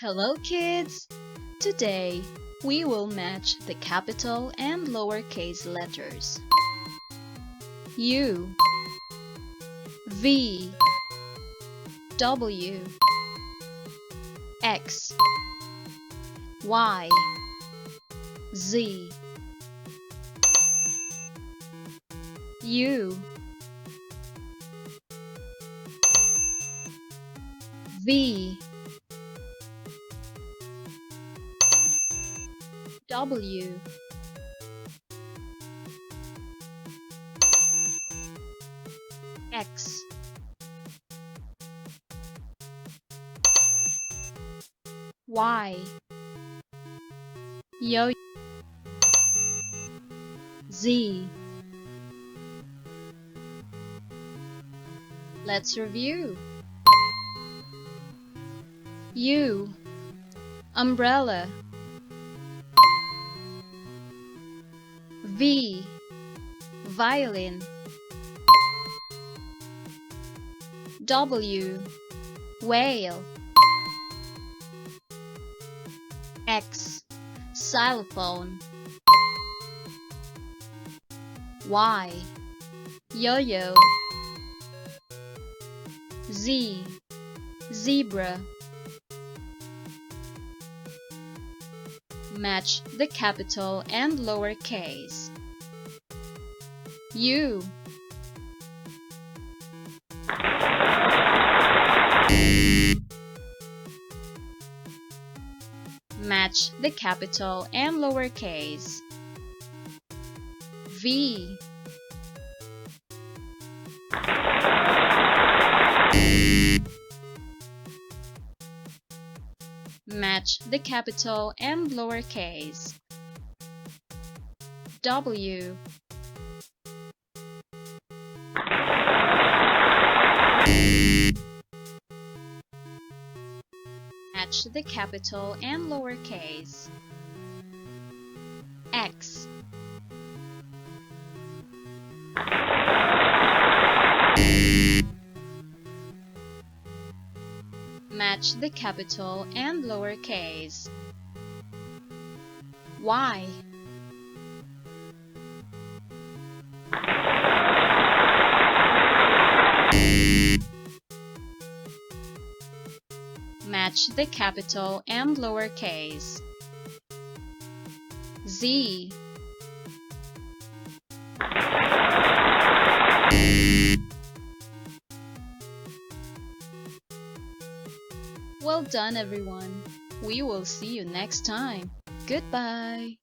Hello kids! Today we will match the capital and lowercase letters. U, V, W, X, Y, Z. U, V, W, X, Y, Yo, Z. Let's review. U, umbrella. V, violin. W, whale. X, xylophone. Y, yo-yo. Z, zebra. Match the capital and lowercase. U, match the capital and lowercase. V, match the capital and lowercase. W, match the capital and lowercase. X, match the capital and lowercase. Y, match the capital and lowercase. Z, well done everyone. We will see you next time. Goodbye.